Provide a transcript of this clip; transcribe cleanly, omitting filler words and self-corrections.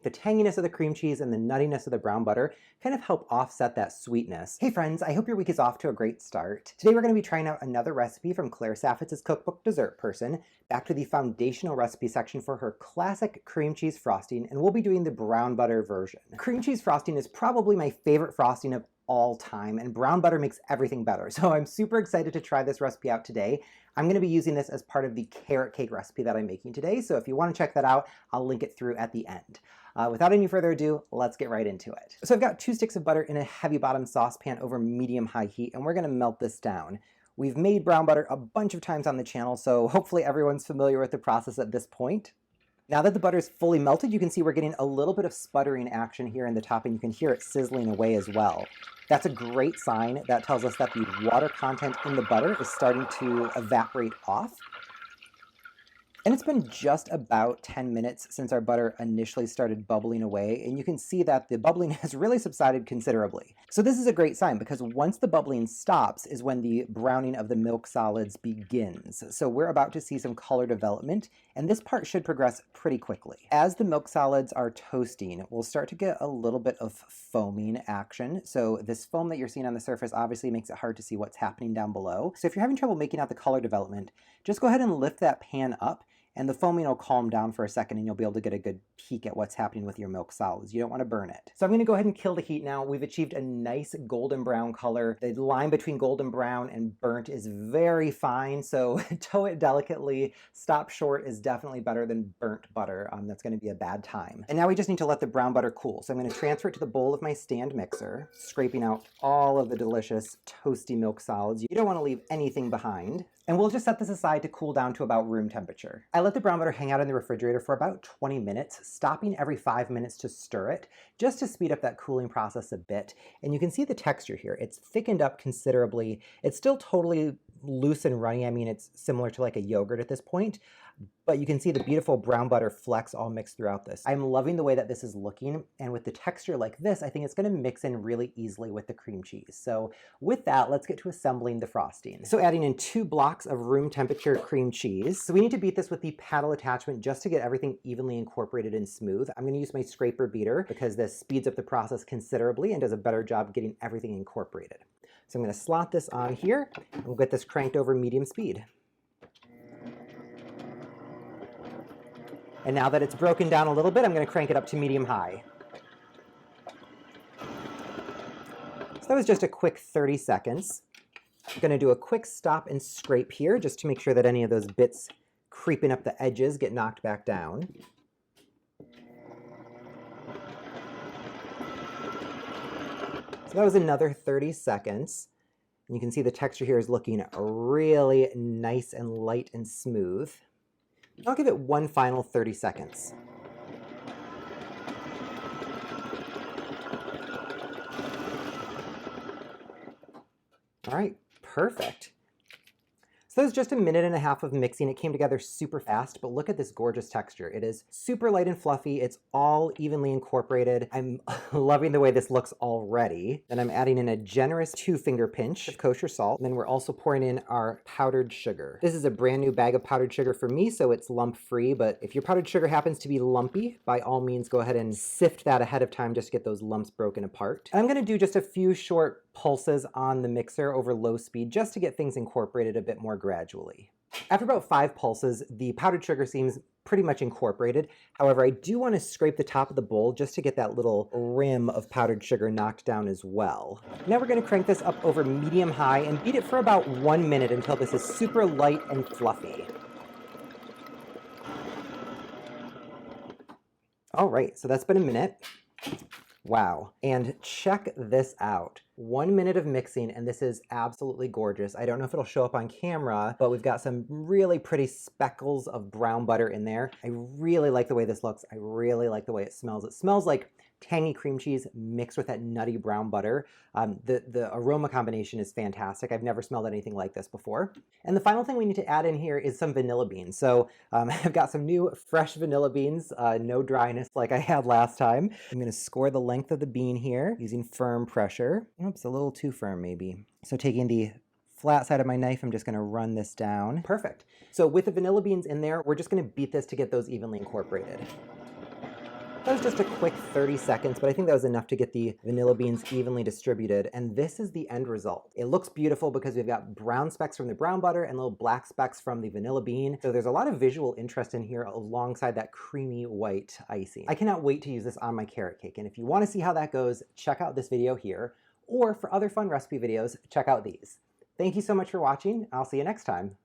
The tanginess of the cream cheese and the nuttiness of the brown butter kind of help offset that sweetness. Hey friends, I hope your week is off to a great start. Today we're going to be trying out another recipe from Claire Saffitz's cookbook Dessert Person, back to the foundational recipe section for her classic cream cheese frosting, and we'll be doing the brown butter version. Cream cheese frosting is probably my favorite frosting of all time, and brown butter makes everything better. So I'm super excited to try this recipe out today. I'm going to be using this as part of the carrot cake recipe that I'm making today. So if you want to check that out, I'll link it through at the end. Without any further ado, let's get right into it. So I've got 2 sticks of butter in a heavy bottom saucepan over medium-high heat, and we're going to melt this down. We've made brown butter a bunch of times on the channel, so hopefully everyone's familiar with the process at this point. Now that the butter is fully melted, you can see we're getting a little bit of sputtering action here in the top, and you can hear it sizzling away as well. That's a great sign. That tells us that the water content in the butter is starting to evaporate off. And it's been just about 10 minutes since our butter initially started bubbling away, and you can see that the bubbling has really subsided considerably. So this is a great sign, because once the bubbling stops is when the browning of the milk solids begins. So we're about to see some color development, and this part should progress pretty quickly. As the milk solids are toasting, we'll start to get a little bit of foaming action. So this foam that you're seeing on the surface obviously makes it hard to see what's happening down below. So if you're having trouble making out the color development, just go ahead and lift that pan up, and the foaming will calm down for a second, and you'll be able to get a good peek at what's happening with your milk solids. You don't want to burn it. So I'm going to go ahead and kill the heat now. We've achieved a nice golden brown color. The line between golden brown and burnt is very fine, so tow it delicately. Stop short is definitely better than burnt butter. That's going to be a bad time. And now we just need to let the brown butter cool. So I'm going to transfer it to the bowl of my stand mixer, scraping out all of the delicious toasty milk solids. You don't want to leave anything behind. And we'll just set this aside to cool down to about room temperature. I let the brown butter hang out in the refrigerator for about 20 minutes, stopping every 5 minutes to stir it, just to speed up that cooling process a bit. And you can see the texture here. It's thickened up considerably. It's still totally loose and runny. I mean, it's similar to like a yogurt at this point, but you can see the beautiful brown butter flecks all mixed throughout this. I'm loving the way that this is looking, and with the texture like this, I think it's going to mix in really easily with the cream cheese. So with that, let's get to assembling the frosting. So adding in 2 blocks of room temperature cream cheese. So we need to beat this with the paddle attachment just to get everything evenly incorporated and smooth. I'm going to use my scraper beater because this speeds up the process considerably and does a better job getting everything incorporated. So I'm going to slot this on here, and we'll get this cranked over medium speed. And now that it's broken down a little bit, I'm going to crank it up to medium-high. So that was just a quick 30 seconds. I'm going to do a quick stop and scrape here just to make sure that any of those bits creeping up the edges get knocked back down. So that was another 30 seconds. And you can see the texture here is looking really nice and light and smooth. I'll give it one final 30 seconds. All right, perfect. So that was just a minute and a half of mixing. It came together super fast, but look at this gorgeous texture. It is super light and fluffy. It's all evenly incorporated. I'm loving the way this looks already. And I'm adding in a generous 2-finger pinch of kosher salt. And then we're also pouring in our powdered sugar. This is a brand new bag of powdered sugar for me, so it's lump-free. But if your powdered sugar happens to be lumpy, by all means, go ahead and sift that ahead of time just to get those lumps broken apart. I'm gonna do just a few short pulses on the mixer over low speed just to get things incorporated a bit more gradually. After about 5 pulses, the powdered sugar seems pretty much incorporated. However, I do want to scrape the top of the bowl just to get that little rim of powdered sugar knocked down as well. Now we're going to crank this up over medium-high and beat it for about 1 minute until this is super light and fluffy. All right, so that's been a minute. Wow, and check this out. 1 minute of mixing, and this is absolutely gorgeous. I don't know if it'll show up on camera, but we've got some really pretty speckles of brown butter in there. I really like the way this looks. I really like the way it smells. It smells like tangy cream cheese mixed with that nutty brown butter. The aroma combination is fantastic. I've never smelled anything like this before. And the final thing we need to add in here is some vanilla beans. So I've got some new fresh vanilla beans, no dryness like I had last time. I'm going to score the length of the bean here using firm pressure. Oops, a little too firm maybe. So taking the flat side of my knife, I'm just going to run this down. Perfect. So with the vanilla beans in there, we're just going to beat this to get those evenly incorporated. That was just a quick 30 seconds, but I think that was enough to get the vanilla beans evenly distributed, and this is the end result. It looks beautiful because we've got brown specks from the brown butter and little black specks from the vanilla bean, so there's a lot of visual interest in here alongside that creamy white icing. I cannot wait to use this on my carrot cake, and if you want to see how that goes, check out this video here, or for other fun recipe videos, check out these. Thank you so much for watching. I'll see you next time.